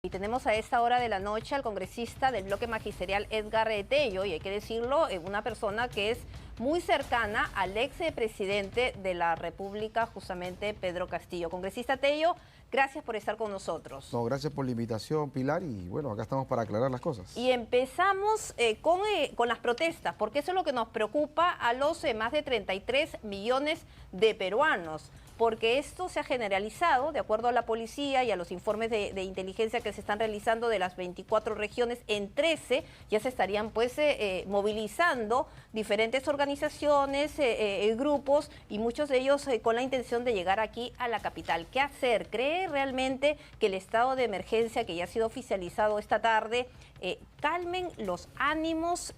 Y tenemos a esta hora de la noche al congresista del bloque magisterial Edgar Tello, y hay que decirlo, una persona que es muy cercana al expresidente de la República, justamente Pedro Castillo. Congresista Tello, gracias por estar con nosotros. No, gracias por la invitación, Pilar, y bueno, acá estamos para aclarar las cosas. Y empezamos con las protestas, porque eso es lo que nos preocupa a los más de 33 millones de peruanos, porque esto se ha generalizado, de acuerdo a la policía y a los informes de inteligencia que se están realizando de las 24 regiones, en 13 ya se estarían movilizando diferentes organizaciones, grupos, y muchos de ellos con la intención de llegar aquí a la capital. ¿Qué hacer? ¿Cree realmente que el estado de emergencia que ya ha sido oficializado esta tarde calmen los ánimos,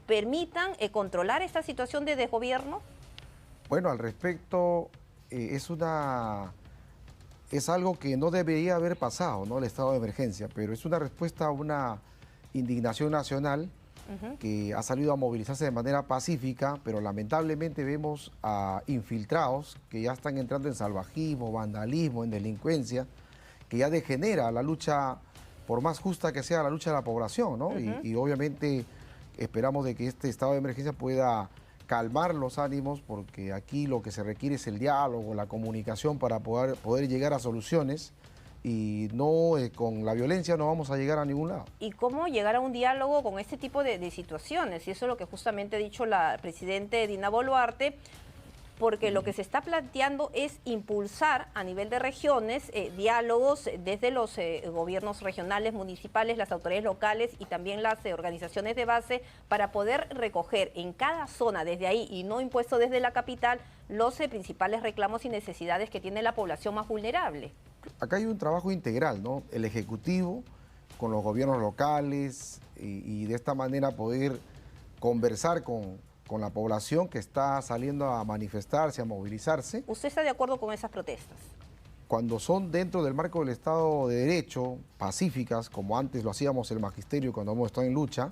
permitan controlar esta situación de desgobierno? Bueno, al respecto, es algo que no debería haber pasado, ¿no? El estado de emergencia, pero es una respuesta a una indignación nacional que ha salido a movilizarse de manera pacífica, pero lamentablemente vemos a infiltrados que ya están entrando en salvajismo, vandalismo, en delincuencia, que ya degenera la lucha, por más justa que sea la lucha de la población, ¿no? Y obviamente esperamos de que este estado de emergencia pueda calmar los ánimos, porque aquí lo que se requiere es el diálogo, la comunicación para poder llegar a soluciones, y no con la violencia no vamos a llegar a ningún lado. ¿Y cómo llegar a un diálogo con este tipo de situaciones? Y eso es lo que justamente ha dicho la presidenta Dina Boluarte, porque lo que se está planteando es impulsar a nivel de regiones diálogos desde los gobiernos regionales, municipales, las autoridades locales y también las organizaciones de base, para poder recoger en cada zona desde ahí, y no impuesto desde la capital, los principales reclamos y necesidades que tiene la población más vulnerable. Acá hay un trabajo integral, ¿no? El Ejecutivo con los gobiernos locales, y de esta manera poder conversar con la población que está saliendo a manifestarse, a movilizarse. ¿Usted está de acuerdo con esas protestas? Cuando son dentro del marco del Estado de Derecho, pacíficas, como antes lo hacíamos el magisterio cuando hemos estado en lucha,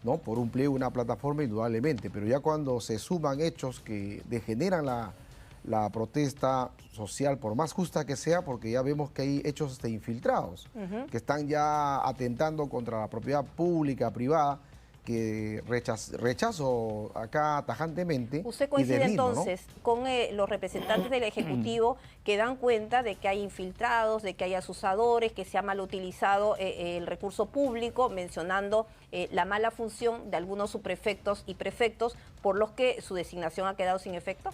¿no? Por un pliego, una plataforma, indudablemente, pero ya cuando se suman hechos que degeneran la protesta social, por más justa que sea, porque ya vemos que hay hechos infiltrados, que están ya atentando contra la propiedad pública, privada, que rechazo acá tajantemente. ¿Usted coincide entonces, ¿no?, con los representantes del Ejecutivo que dan cuenta de que hay infiltrados, de que hay asusadores, que se ha mal utilizado el recurso público, mencionando la mala función de algunos subprefectos y prefectos, por los que su designación ha quedado sin efecto?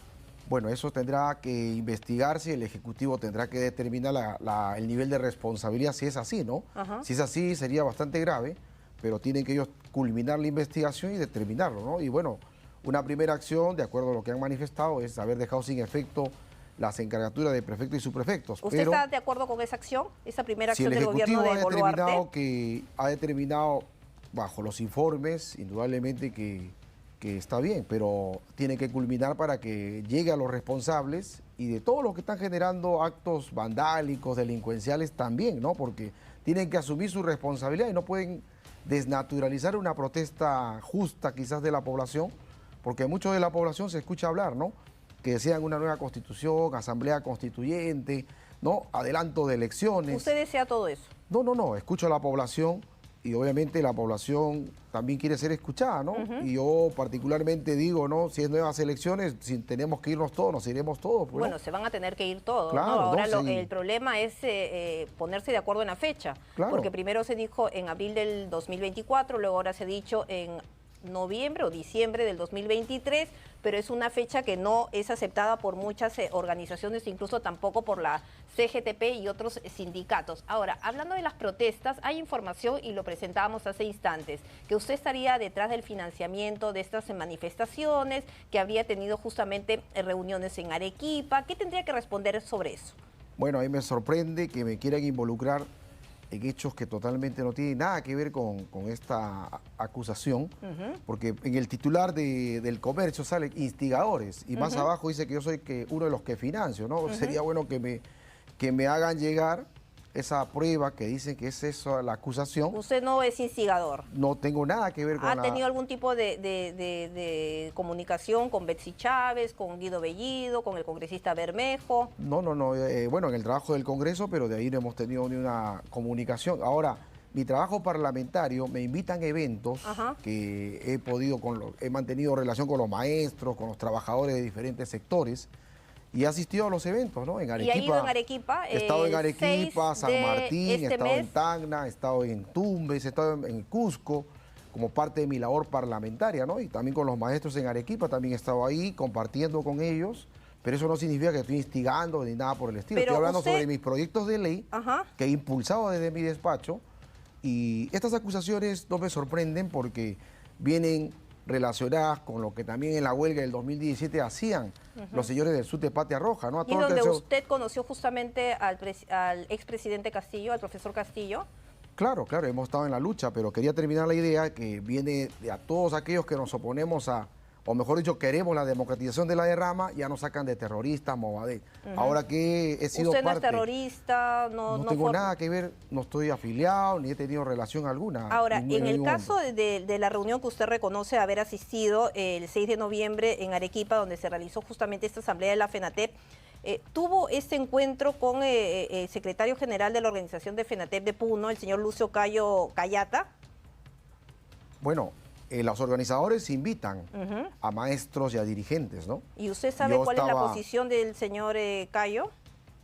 Bueno, eso tendrá que investigarse, el Ejecutivo tendrá que determinar el nivel de responsabilidad, si es así, ¿no? Si es así, sería bastante grave, pero tienen que ellos culminar la investigación y determinarlo, ¿no? Y bueno, una primera acción, de acuerdo a lo que han manifestado, es haber dejado sin efecto las encargaturas de prefectos y subprefectos. ¿Usted está de acuerdo con esa acción, esa primera acción del gobierno de Boluarte? Ha determinado, bajo los informes, indudablemente que está bien, pero tiene que culminar para que llegue a los responsables, y de todos los que están generando actos vandálicos, delincuenciales también, ¿no? Porque tienen que asumir su responsabilidad y no pueden desnaturalizar una protesta justa quizás de la población, porque mucho de la población se escucha hablar, ¿no? Que desean una nueva constitución, asamblea constituyente, ¿no? Adelanto de elecciones. ¿Usted desea todo eso? No, escucho a la población, y obviamente la población también quiere ser escuchada, ¿no? Y yo particularmente digo, ¿no? Si es nuevas elecciones, si tenemos que irnos todos, nos iremos todos. Pues, bueno, se van a tener que ir todos, claro, ¿no? Ahora sí. El problema es ponerse de acuerdo en la fecha, claro, porque primero se dijo en abril del 2024, luego ahora se ha dicho en noviembre o diciembre del 2023, pero es una fecha que no es aceptada por muchas organizaciones, incluso tampoco por la CGTP y otros sindicatos. Ahora, hablando de las protestas, hay información, y lo presentábamos hace instantes, que usted estaría detrás del financiamiento de estas manifestaciones, que habría tenido justamente reuniones en Arequipa. ¿Qué tendría que responder sobre eso? Bueno, a mí me sorprende que me quieran involucrar en hechos que totalmente no tienen nada que ver con esta acusación, porque en el titular del Comercio sale instigadores, y más abajo dice que yo soy uno de los que financio, ¿no? Sería bueno que me hagan llegar esa prueba que dicen que es eso la acusación. Usted no es instigador. No tengo nada que ver con ¿Ha tenido algún tipo de comunicación con Betsy Chávez, con Guido Bellido, con el congresista Bermejo? No. Bueno, en el trabajo del Congreso, pero de ahí no hemos tenido ni una comunicación. Ahora, mi trabajo parlamentario, me invitan a eventos que he mantenido relación con los maestros, con los trabajadores de diferentes sectores, y he asistido a los eventos, ¿no? En Arequipa. ¿Y ha ido en Arequipa? He estado en Arequipa, San Martín, he estado en Tacna, he estado en Tumbes, he estado en Cusco, como parte de mi labor parlamentaria, ¿no? Y también con los maestros en Arequipa, también he estado ahí compartiendo con ellos, pero eso no significa que estoy instigando ni nada por el estilo. Estoy hablando sobre mis proyectos de ley que he impulsado desde mi despacho, y estas acusaciones no me sorprenden porque vienen relacionadas con lo que también en la huelga del 2017 hacían los señores del SUTE Patria Roja, ¿no? ¿Y donde usted conoció justamente al expresidente Castillo, al profesor Castillo? Claro, hemos estado en la lucha, pero quería terminar la idea que viene de a todos aquellos que nos oponemos o mejor dicho, queremos la democratización de la derrama, ya nos sacan de terroristas, Movadez. Ahora que he sido ¿Usted parte... no es terrorista? No tengo nada que ver, no estoy afiliado, ni he tenido relación alguna. Ahora, en el caso de la reunión que usted reconoce haber asistido el 6 de noviembre en Arequipa, donde se realizó justamente esta asamblea de la FENATEP, tuvo este encuentro con el secretario general de la organización de FENATEP de Puno, el señor Lucio Cayo Cayata. Bueno, los organizadores invitan a maestros y a dirigentes, ¿no? ¿Y usted sabe cuál es la posición del señor Cayo?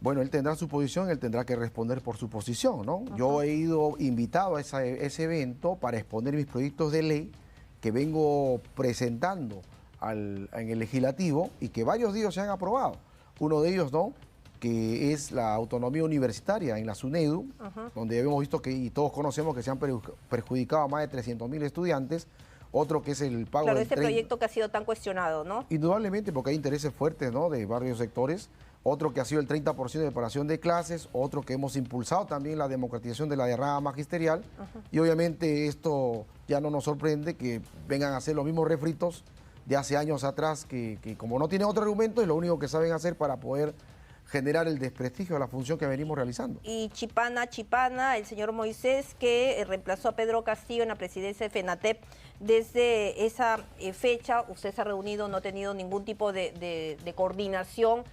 Bueno, él tendrá su posición, él tendrá que responder por su posición, ¿no? Yo he ido invitado a ese evento para exponer mis proyectos de ley que vengo presentando en el legislativo y que varios de ellos se han aprobado. Uno de ellos, ¿no?, que es la autonomía universitaria en la SUNEDU, donde hemos visto y todos conocemos que se han perjudicado a más de 300.000 estudiantes. Otro que es el pago del este proyecto que ha sido tan cuestionado, ¿no? Indudablemente, porque hay intereses fuertes, ¿no?, de varios sectores. Otro que ha sido el 30% de preparación de clases. Otro que hemos impulsado también la democratización de la derrama magisterial. Y obviamente esto ya no nos sorprende que vengan a hacer los mismos refritos de hace años atrás, que como no tienen otro argumento, es lo único que saben hacer para poder generar el desprestigio de la función que venimos realizando. Y Chipana, el señor Moisés, que reemplazó a Pedro Castillo en la presidencia de FENATEP, desde esa fecha usted se ha reunido, no ha tenido ningún tipo de coordinación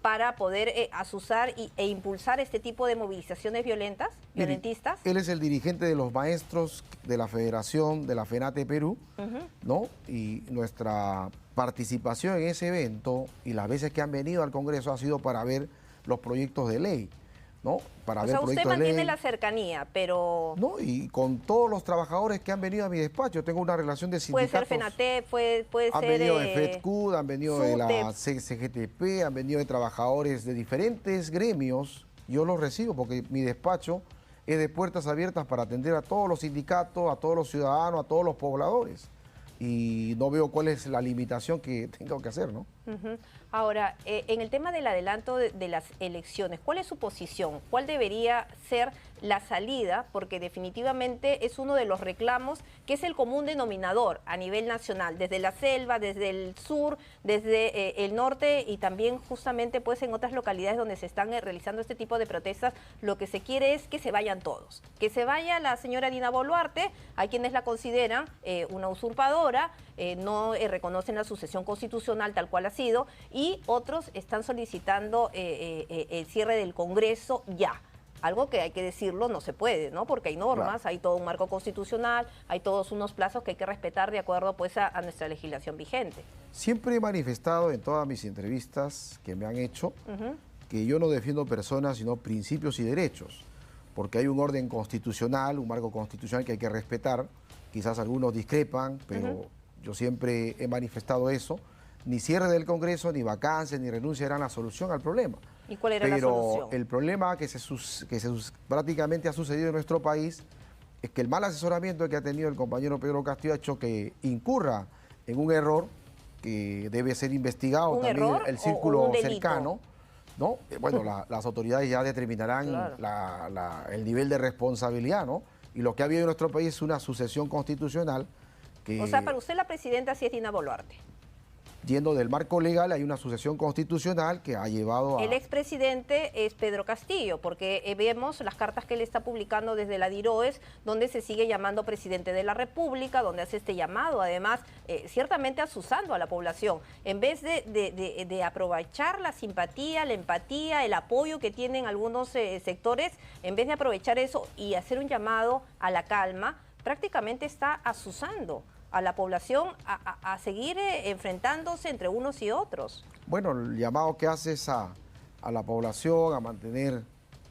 para poder azuzar e impulsar este tipo de movilizaciones violentistas. Él es el dirigente de los maestros de la Federación de la FENATE Perú, ¿no? Y nuestra participación en ese evento y las veces que han venido al Congreso ha sido para ver los proyectos de ley, ¿no? Para ver usted mantiene la cercanía, pero... No, y con todos los trabajadores que han venido a mi despacho, tengo una relación de sindicatos. Puede ser FENATEP, puede han ser... Han venido de FEDCUD, han venido de la CGTP, han venido de trabajadores de diferentes gremios. Yo los recibo porque mi despacho es de puertas abiertas para atender a todos los sindicatos, a todos los ciudadanos, a todos los pobladores. Y no veo cuál es la limitación que tengo que hacer, ¿no? Ahora, en el tema del adelanto de las elecciones, ¿cuál es su posición? ¿Cuál debería ser la salida? Porque definitivamente es uno de los reclamos que es el común denominador a nivel nacional, desde la selva, desde el sur, desde el norte y también justamente pues en otras localidades donde se están realizando este tipo de protestas. Lo que se quiere es que se vayan todos, que se vaya la señora Dina Boluarte. Hay quienes la consideran una usurpadora, no reconocen la sucesión constitucional tal cual ha sido, y otros están solicitando el cierre del Congreso ya. Algo que hay que decirlo, no se puede, ¿no? Porque hay normas, hay todo un marco constitucional, hay todos unos plazos que hay que respetar de acuerdo pues a nuestra legislación vigente. Siempre he manifestado en todas mis entrevistas que me han hecho que yo no defiendo personas, sino principios y derechos, porque hay un orden constitucional, un marco constitucional que hay que respetar. Quizás algunos discrepan, pero yo siempre he manifestado eso. Ni cierre del Congreso, ni vacancia, ni renuncia eran la solución al problema. ¿Y cuál era la solución? Pero el problema que prácticamente ha sucedido en nuestro país es que el mal asesoramiento que ha tenido el compañero Pedro Castillo ha hecho que incurra en un error que debe ser investigado. ¿Un también error el círculo un cercano, ¿no? Bueno, las autoridades ya determinarán el nivel de responsabilidad, ¿no? Y lo que ha habido en nuestro país es una sucesión constitucional que... O sea, para usted la presidenta sí es Dina Boluarte. yendo del marco legal, hay una sucesión constitucional que ha llevado a... El expresidente es Pedro Castillo, porque vemos las cartas que él está publicando desde la DIROES, donde se sigue llamando presidente de la República, donde hace este llamado, además, ciertamente asusando a la población. En vez de aprovechar la simpatía, la empatía, el apoyo que tienen algunos sectores, en vez de aprovechar eso y hacer un llamado a la calma, prácticamente está asusando a la población a seguir enfrentándose entre unos y otros. Bueno, el llamado que hace es a la población a mantener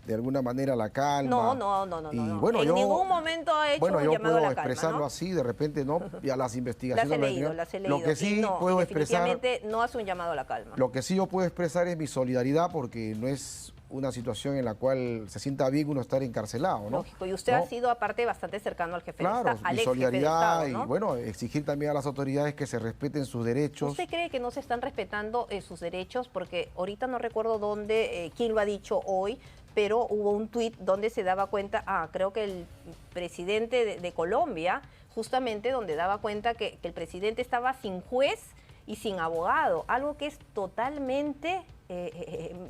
de alguna manera la calma. No. Y bueno, en ningún momento ha hecho un llamado a la calma. Bueno, yo puedo expresarlo así, de repente no, y a las investigaciones... Las he leído. Lo que sí puedo expresar... Definitivamente no hace un llamado a la calma. Lo que sí yo puedo expresar es mi solidaridad, porque no es una situación en la cual se sienta bien uno estar encarcelado, ¿no? Lógico, y usted ha sido aparte bastante cercano al jefe de Estado, al mi ex jefe de solidaridad Estado, ¿no? Y bueno, exigir también a las autoridades que se respeten sus derechos. ¿Usted cree que no se están respetando sus derechos? Porque ahorita no recuerdo dónde, quién lo ha dicho hoy, pero hubo un tuit donde se daba cuenta, creo que el presidente de Colombia, justamente donde daba cuenta que el presidente estaba sin juez y sin abogado, algo que es totalmente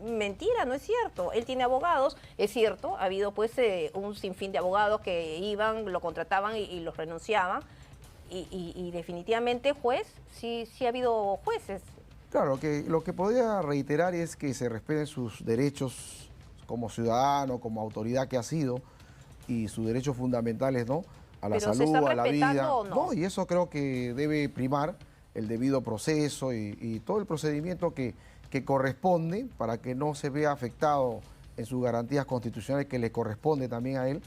mentira, no es cierto. Él tiene abogados, es cierto, ha habido pues un sinfín de abogados que iban, lo contrataban y los renunciaban, y definitivamente juez, sí ha habido jueces. Claro, lo que podría reiterar es que se respeten sus derechos como ciudadano, como autoridad que ha sido, y sus derechos fundamentales, ¿no? A la salud, a la vida. ¿O no? Y eso creo que debe primar el debido proceso y todo el procedimiento que corresponde para que no se vea afectado en sus garantías constitucionales que le corresponde también a él,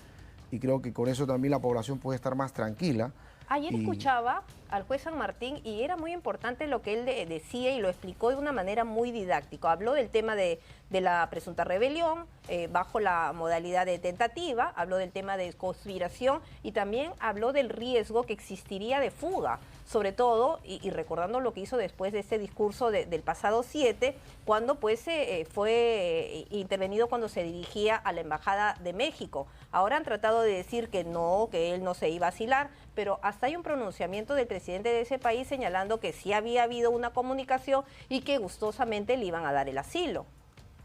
y creo que con eso también la población puede estar más tranquila. Ayer escuchaba al juez San Martín y era muy importante lo que él decía y lo explicó de una manera muy didáctica. Habló del tema de la presunta rebelión bajo la modalidad de tentativa, habló del tema de conspiración y también habló del riesgo que existiría de fuga, sobre todo, y recordando lo que hizo después de este discurso del pasado 7, cuando pues fue intervenido cuando se dirigía a la Embajada de México. Ahora han tratado de decir que no, que él no se iba a asilar, pero hasta hay un pronunciamiento del presidente de ese país señalando que sí había habido una comunicación y que gustosamente le iban a dar el asilo.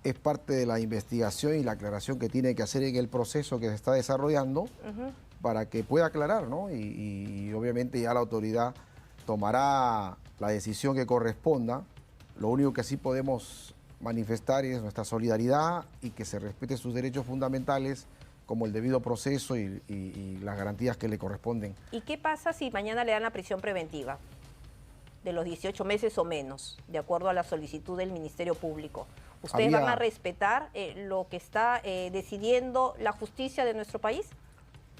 Es parte de la investigación y la aclaración que tiene que hacer en el proceso que se está desarrollando para que pueda aclarar, ¿no? Y obviamente ya la autoridad tomará la decisión que corresponda. Lo único que sí podemos manifestar es nuestra solidaridad y que se respete sus derechos fundamentales como el debido proceso y las garantías que le corresponden. ¿Y qué pasa si mañana le dan la prisión preventiva de los 18 meses o menos, de acuerdo a la solicitud del Ministerio Público? ¿Ustedes van a respetar lo que está decidiendo la justicia de nuestro país?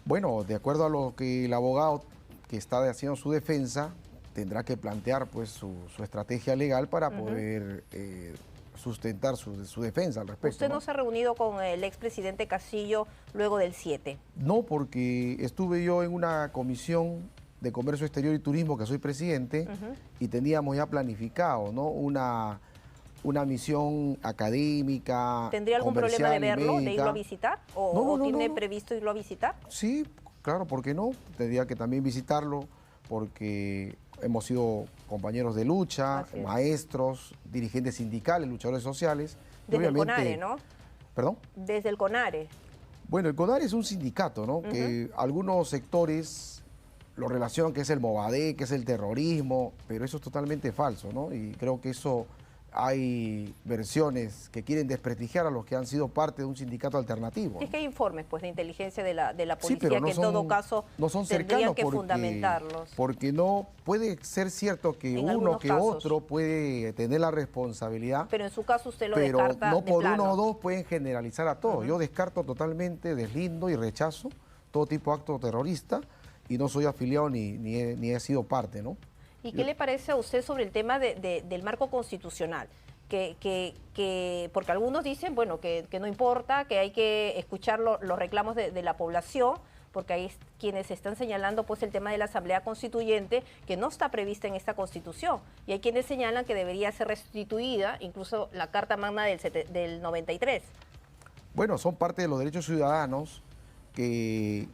Bueno, de acuerdo a lo que el abogado que está haciendo su defensa tendrá que plantear pues su estrategia legal para poder sustentar su defensa al respecto. ¿Usted no se ha reunido con el expresidente Castillo luego del 7? No, porque estuve yo en una comisión de Comercio Exterior y Turismo, que soy presidente, y teníamos ya planificado, ¿no? una misión académica. ¿Tendría algún problema de verlo, de irlo a visitar? ¿O No, tiene previsto irlo a visitar? Sí, claro, ¿por qué no? Tendría que también visitarlo, porque hemos sido compañeros de lucha, maestros, dirigentes sindicales, luchadores sociales. Desde el CONARE, ¿no? ¿Perdón? Desde el CONARE. Bueno, el CONARE es un sindicato, ¿no? Que algunos sectores lo relacionan que es el Movadef, que es el terrorismo, pero eso es totalmente falso, ¿no? Y creo que eso hay versiones que quieren desprestigiar a los que han sido parte de un sindicato alternativo. Es que hay informes pues, de inteligencia de la policía pero no que en todo caso no son tendrían que fundamentarlos. Porque no puede ser cierto que uno que otro puede tener la responsabilidad. Pero en su caso usted lo pero descarta no por de plano. uno o dos pueden generalizar a todos. Yo descarto totalmente, deslindo y rechazo todo tipo de acto terrorista y no soy afiliado ni he sido parte, ¿no? ¿Y qué le parece a usted sobre el tema del marco constitucional? Porque algunos dicen, bueno, que no importa, que hay que escuchar los reclamos de la población, porque hay quienes están señalando pues el tema de la Asamblea Constituyente, que no está prevista en esta Constitución. Y hay quienes señalan que debería ser restituida, incluso la Carta Magna del 93. Bueno, son parte de los derechos ciudadanos que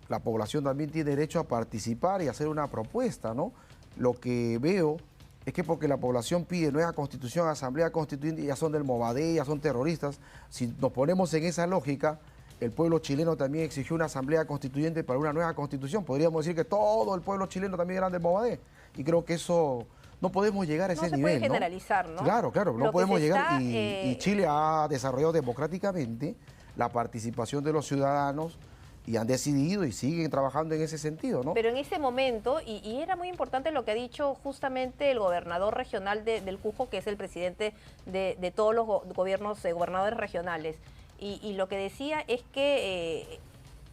la población también tiene derecho a participar y hacer una propuesta, ¿no? Lo que veo es que porque la población pide nueva constitución, asamblea constituyente, ya son del Movadé, ya son terroristas. Si nos ponemos en esa lógica, el pueblo chileno también exigió una asamblea constituyente para una nueva constitución. Podríamos decir que todo el pueblo chileno también era del Movadé. Y creo que eso no podemos llegar a ese nivel. No se puede generalizar, ¿no? Claro, claro, no podemos llegar. Está, y Chile ha desarrollado democráticamente la participación de los ciudadanos y han decidido y siguen trabajando en ese sentido, ¿no? Pero en ese momento, y era muy importante lo que ha dicho justamente el gobernador regional del Cusco, que es el presidente de todos los gobernadores regionales, y lo que decía es que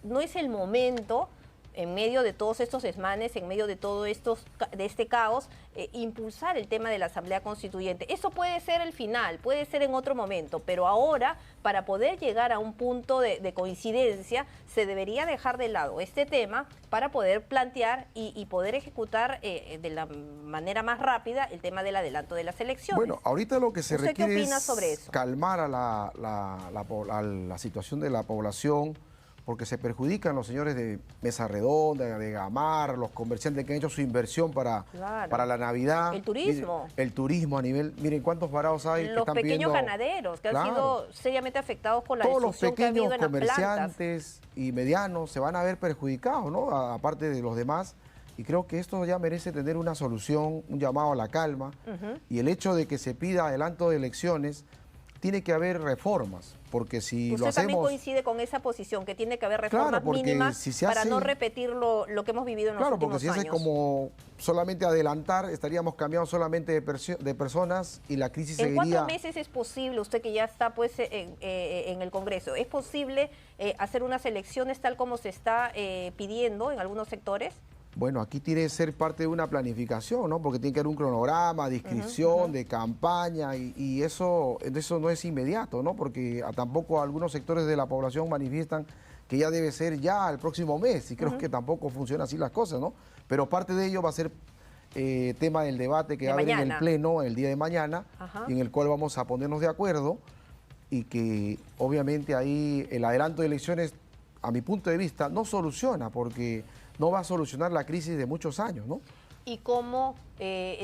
no es el momento, en medio de todos estos desmanes, en medio de todo este caos, impulsar el tema de la Asamblea Constituyente. Eso puede ser el final, puede ser en otro momento, pero ahora, para poder llegar a un punto de coincidencia, se debería dejar de lado este tema para poder plantear y poder ejecutar de la manera más rápida el tema del adelanto de las elecciones. Bueno, ahorita lo que se requiere ¿Qué opina sobre eso? Calmar a la situación de la población, porque se perjudican los señores de Mesa Redonda, de Gamar, los comerciantes que han hecho su inversión para la Navidad. El turismo. Miren, el turismo a nivel, miren cuántos varados hay. Los pequeños ganaderos que han sido seriamente afectados por la destrucción que ha habido en las plantas. Todos los pequeños comerciantes y medianos se van a ver perjudicados, ¿no? Aparte de los demás. Y creo que esto ya merece tener una solución, un llamado a la calma. Y el hecho de que se pida adelanto de elecciones, tiene que haber reformas, porque si lo hacemos... ¿Usted también coincide con esa posición, que tiene que haber reformas mínimas para no repetir lo que hemos vivido en los últimos años? Claro, porque si hace como solamente adelantar, estaríamos cambiando solamente de personas y la crisis seguiría... ¿En 4 meses es posible, usted que ya está pues en el Congreso, es posible hacer unas elecciones tal como se está pidiendo en algunos sectores? Bueno, aquí tiene que ser parte de una planificación, ¿no? Porque tiene que haber un cronograma de inscripción, de campaña, y eso no es inmediato, ¿no? Porque tampoco algunos sectores de la población manifiestan que ya debe ser ya el próximo mes, y creo que tampoco funciona así las cosas, ¿no? Pero parte de ello va a ser tema del debate que va a haber en el Pleno el día de mañana, en el cual vamos a ponernos de acuerdo, y que obviamente ahí el adelanto de elecciones, a mi punto de vista, no soluciona, porque no va a solucionar la crisis de muchos años, ¿no? ¿Y cómo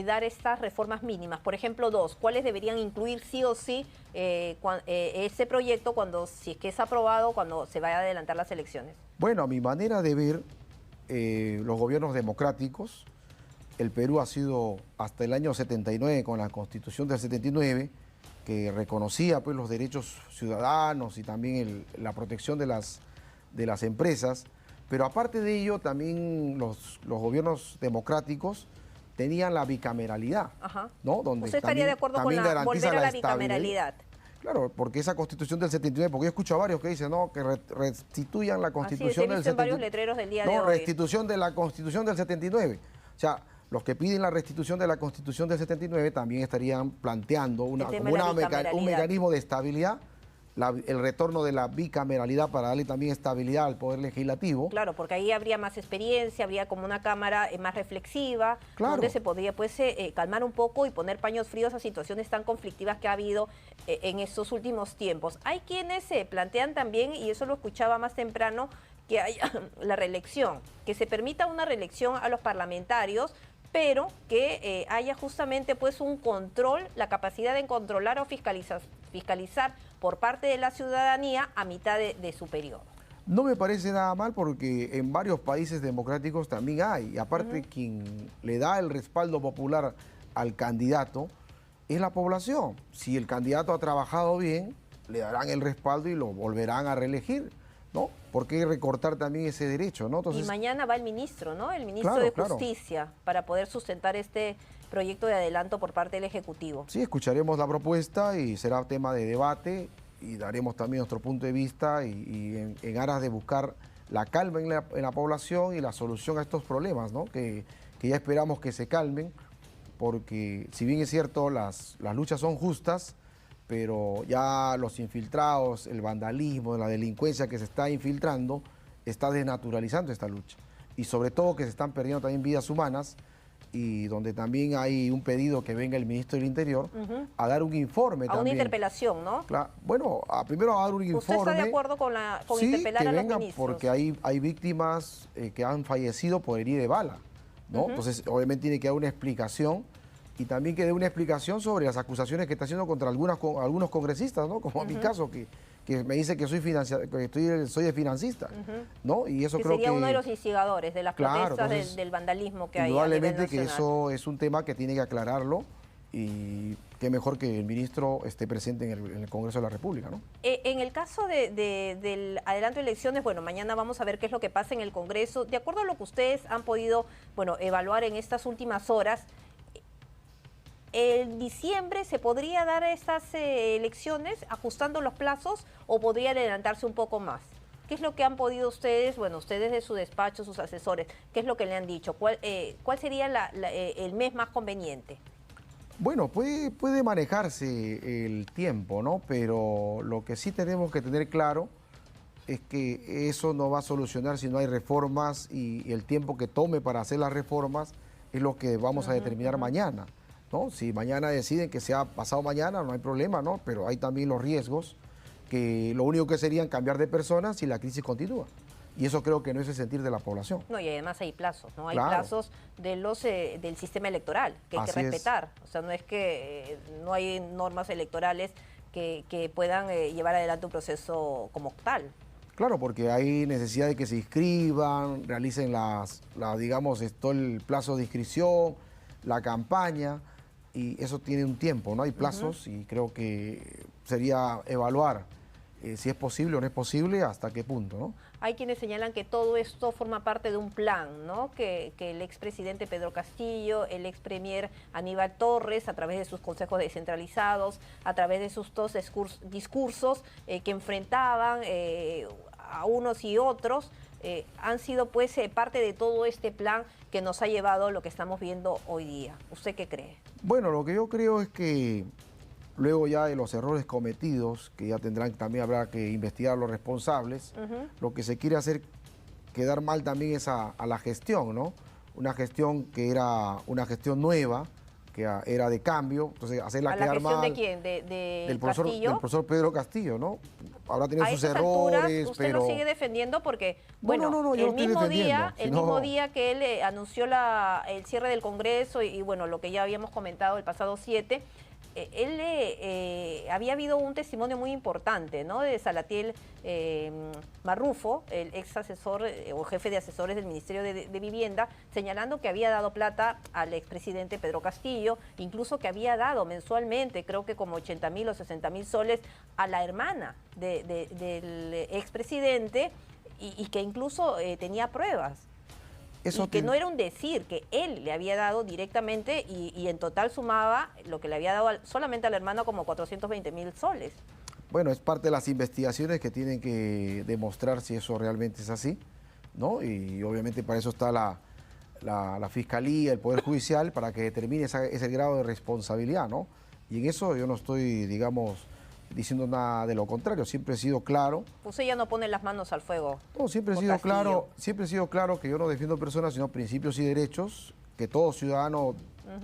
dar estas reformas mínimas? Por ejemplo, 2, ¿cuáles deberían incluir sí o sí ese proyecto si es que es aprobado, cuando se vaya a adelantar las elecciones? Bueno, a mi manera de ver, los gobiernos democráticos, el Perú ha sido hasta el año 79, con la Constitución del 79, que reconocía pues los derechos ciudadanos y también la protección de las empresas. Pero aparte de ello, también los gobiernos democráticos tenían la bicameralidad, ¿no? Donde ¿usted estaría de acuerdo con volver a la bicameralidad? Claro, porque esa Constitución del 79, porque yo escucho a varios que dicen, no, que restituyan la Constitución del 79. En varios letreros del día de hoy. No, restitución de la Constitución del 79. O sea, los que piden la restitución de la Constitución del 79 también estarían planteando un mecanismo de estabilidad, el retorno de la bicameralidad para darle también estabilidad al Poder Legislativo. Claro, porque ahí habría más experiencia, habría como una Cámara más reflexiva, donde se podría pues calmar un poco y poner paños fríos a situaciones tan conflictivas que ha habido en estos últimos tiempos. Hay quienes se plantean también, y eso lo escuchaba más temprano, que haya la reelección, que se permita una reelección a los parlamentarios, pero que haya justamente pues un control, la capacidad de controlar o fiscalizar por parte de la ciudadanía a mitad de su periodo. No me parece nada mal, porque en varios países democráticos también hay, y aparte quien le da el respaldo popular al candidato es la población. Si el candidato ha trabajado bien, le darán el respaldo y lo volverán a reelegir, ¿no? ¿Por qué recortar también ese derecho, ¿no? Entonces, y mañana va el ministro, ¿no? El ministro de Justicia, para poder sustentar este proyecto de adelanto por parte del Ejecutivo. Sí, escucharemos la propuesta y será tema de debate, y daremos también nuestro punto de vista y en aras de buscar la calma en la población y la solución a estos problemas, ¿no? Que ya esperamos que se calmen, porque si bien es cierto, las luchas son justas, pero ya los infiltrados, el vandalismo, la delincuencia que se está infiltrando, está desnaturalizando esta lucha. Y sobre todo que se están perdiendo también vidas humanas, y donde también hay un pedido que venga el ministro del Interior a dar un informe también. A una interpelación, ¿no? Claro, bueno, primero a dar un informe. ¿Usted está de acuerdo con interpelar a los ministros? Porque hay víctimas que han fallecido por herida de bala, ¿no? Entonces, obviamente tiene que dar una explicación, y también que dé una explicación sobre las acusaciones que está haciendo contra algunos congresistas, ¿no? Como en mi caso, que me dice que soy soy de financista, ¿no? Y eso que creo sería que uno de los instigadores de las protestas del vandalismo que hay a nivel indudablemente que nacional. eso es un tema que tiene que aclararlo y qué mejor que el ministro esté presente en el Congreso de la República, ¿no? En el caso del adelanto de elecciones, bueno, mañana vamos a ver qué es lo que pasa en el Congreso. De acuerdo a lo que ustedes han podido, bueno, evaluar en estas últimas horas, ¿en diciembre se podría dar estas elecciones ajustando los plazos o podría adelantarse un poco más? ¿Qué es lo que han podido ustedes, bueno, ustedes de su despacho, sus asesores, qué es lo que le han dicho? ¿Cuál sería el mes más conveniente? Bueno, puede manejarse el tiempo, ¿no? Pero lo que sí tenemos que tener claro es que eso no va a solucionar si no hay reformas y el tiempo que tome para hacer las reformas es lo que vamos a determinar mañana, ¿no? Si mañana deciden que sea pasado mañana, no hay problema, ¿no? Pero hay también los riesgos que lo único que serían cambiar de personas si la crisis continúa. Y eso creo que no es el sentir de la población. No, y además hay plazos, ¿no? Hay claro. plazos del sistema electoral que hay que respetar. O sea, no es que no hay normas electorales que puedan llevar adelante un proceso como tal. Claro, porque hay necesidad de que se inscriban, realicen digamos, todo el plazo de inscripción, la campaña, y eso tiene un tiempo, ¿no? Hay plazos y creo que sería evaluar si es posible o no es posible, hasta qué punto, ¿no? Hay quienes señalan que todo esto forma parte de un plan, ¿no? Que el expresidente Pedro Castillo, el expremier Aníbal Torres, a través de sus consejos descentralizados, a través de sus dos discursos que enfrentaban a unos y otros, han sido pues parte de todo este plan que nos ha llevado a lo que estamos viendo hoy día. ¿Usted qué cree? Bueno, lo que yo creo es que luego ya de los errores cometidos, que ya también habrá que investigar a los responsables, lo que se quiere hacer quedar mal también es a la gestión, ¿no? Una gestión que era una gestión nueva, que era de cambio, entonces hacerla quedar mal. ¿A la gestión de quién? Del profesor Pedro Castillo, ¿no? Habrá tenido sus errores, alturas, usted pero lo sigue defendiendo porque, bueno, no, yo el mismo mismo día que él anunció el cierre del Congreso y bueno, lo que ya habíamos comentado el pasado 7, había habido un testimonio muy importante, ¿no? De Salatiel Marrufo, el ex asesor o jefe de asesores del Ministerio de Vivienda, señalando que había dado plata al expresidente Pedro Castillo, incluso que había dado mensualmente, creo que como 80.000 o 60.000 soles a la hermana del expresidente y que incluso tenía pruebas. Y que no era un decir, que él le había dado directamente y en total sumaba lo que le había dado solamente a la hermana como 420.000 soles. Bueno, es parte de las investigaciones que tienen que demostrar si eso realmente es así, ¿no? Y obviamente para eso está la Fiscalía, el Poder Judicial, para que determine ese grado de responsabilidad, ¿no? Y en eso yo no estoy, digamos, diciendo nada de lo contrario, siempre he sido claro. Usted ya no pone las manos al fuego. No, siempre he sido claro que yo no defiendo personas, sino principios y derechos, que todo ciudadano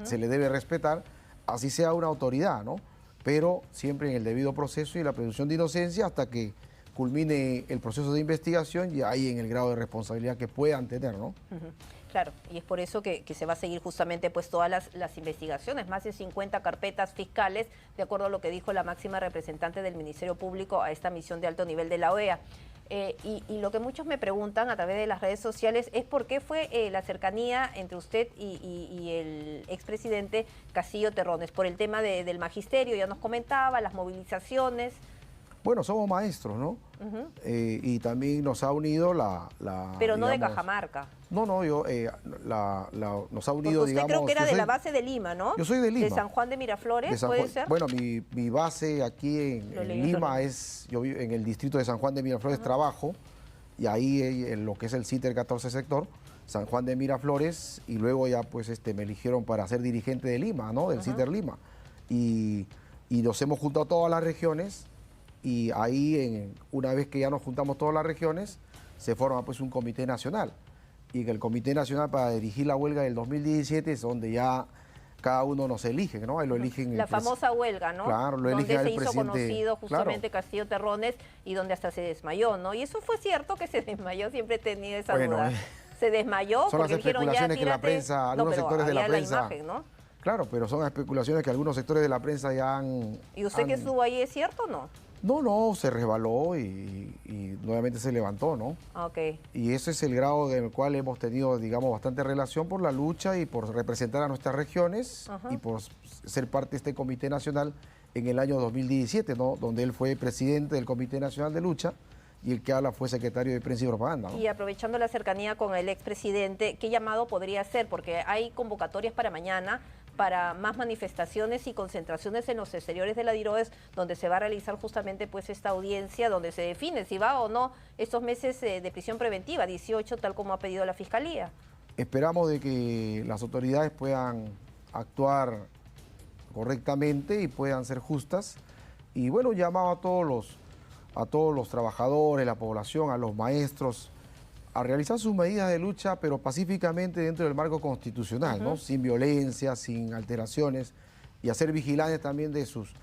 se le debe respetar, así sea una autoridad, ¿no? Pero siempre en el debido proceso y la presunción de inocencia hasta que culmine el proceso de investigación y ahí en el grado de responsabilidad que puedan tener, ¿no? Claro, y es por eso que se va a seguir justamente pues todas las investigaciones, más de 50 carpetas fiscales, de acuerdo a lo que dijo la máxima representante del Ministerio Público a esta misión de alto nivel de la OEA. Y lo que muchos me preguntan a través de las redes sociales es por qué fue la cercanía entre usted y el expresidente Castillo Terrones, por el tema del magisterio, ya nos comentaba, las movilizaciones. Bueno, somos maestros, ¿no? Y también nos ha unido Pero no digamos, de Cajamarca. No, nos ha unido, usted digamos... creo que era de la base de Lima, ¿no? Yo soy de Lima. ¿De San Juan de Miraflores, puede ser? Bueno, mi base aquí en Lima es... Yo vivo en el distrito de San Juan de Miraflores, trabajo, y ahí en lo que es el CITER 14 sector, San Juan de Miraflores, y luego ya pues me eligieron para ser dirigente de Lima, ¿no? Del CITER Lima. Y nos hemos juntado todas las regiones, y ahí, una vez que ya nos juntamos todas las regiones, se forma pues un comité nacional. Y que el comité nacional para dirigir la huelga del 2017 es donde ya cada uno nos elige, ¿no? Ahí lo eligen. La famosa huelga, ¿no? Claro, lo elige donde el se hizo presidente, conocido justamente claro. Castillo Terrones y donde hasta se desmayó, ¿no? Y eso fue cierto que se desmayó, siempre he tenido esa duda. Se desmayó son porque las dijeron ya, especulaciones que la prensa, algunos sectores de la prensa... imagen, ¿no? Claro, pero son especulaciones que algunos sectores de la prensa ya han... ¿Y usted que estuvo ahí es cierto o no? No, se resbaló y nuevamente se levantó, ¿no? Ok. Y ese es el grado en el cual hemos tenido, digamos, bastante relación por la lucha y por representar a nuestras regiones y por ser parte de este Comité Nacional en el año 2017, ¿no? Donde él fue presidente del Comité Nacional de Lucha y el que habla fue secretario de Prensa y Propaganda, ¿no? Y aprovechando la cercanía con el expresidente, ¿qué llamado podría hacer? Porque hay convocatorias para mañana para más manifestaciones y concentraciones en los exteriores de la DIROES, donde se va a realizar justamente pues esta audiencia, donde se define si va o no estos meses de prisión preventiva, 18, tal como ha pedido la Fiscalía. Esperamos de que las autoridades puedan actuar correctamente y puedan ser justas. Y bueno, llamado a todos los trabajadores, la población, a los maestros, a realizar sus medidas de lucha, pero pacíficamente dentro del marco constitucional, ¿no? Sin violencia, sin alteraciones, y hacer vigilantes también de sus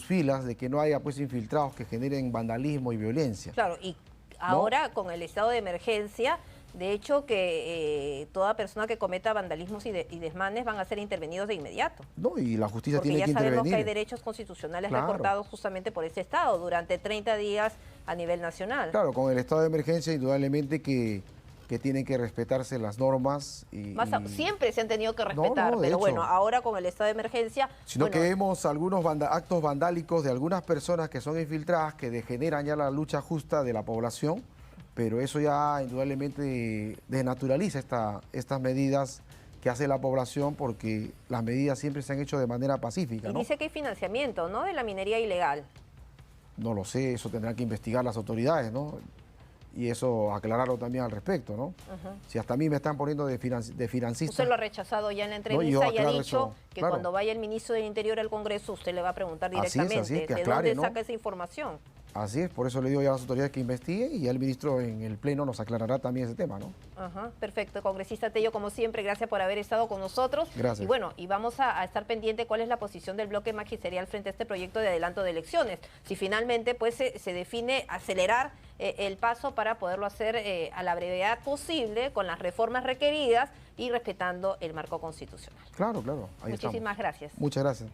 filas, de que no haya pues infiltrados que generen vandalismo y violencia. Claro, y ahora con el estado de emergencia, de hecho que toda persona que cometa vandalismos y desmanes van a ser intervenidos de inmediato. No, y la justicia tiene que Porque ya sabemos intervenir. que hay derechos constitucionales Claro. recortados justamente por este estado durante 30 días a nivel nacional. Claro, con el estado de emergencia indudablemente que tienen que respetarse las normas. Siempre se han tenido que respetar, No, de pero hecho. bueno, ahora con el estado de emergencia... Sino bueno, que vemos algunos actos vandálicos de algunas personas que son infiltradas, que degeneran ya la lucha justa de la población, pero eso ya indudablemente desnaturaliza estas medidas que hace la población, porque las medidas siempre se han hecho de manera pacífica, y ¿no? dice que hay financiamiento, ¿no?, de la minería ilegal. No lo sé, eso tendrán que investigar las autoridades, ¿no? Y eso aclararlo también al respecto, ¿no? Si hasta a mí me están poniendo de financista... Usted lo ha rechazado ya en la No, entrevista yo y ha aclaro dicho eso, que claro. cuando vaya el ministro del Interior al Congreso, usted le va a preguntar Así es, directamente que de aclare, dónde ¿no? saca esa información. Así es, por eso le digo ya a las autoridades que investiguen y ya el ministro en el Pleno nos aclarará también ese tema, ¿no? Perfecto. Congresista Tello, como siempre, gracias por haber estado con nosotros. Gracias. Y bueno, y vamos a estar pendiente cuál es la posición del bloque magisterial frente a este proyecto de adelanto de elecciones. Si finalmente pues se define acelerar el paso para poderlo hacer a la brevedad posible, con las reformas requeridas y respetando el marco constitucional. Claro, ahí Muchísimas estamos. gracias. Muchas gracias.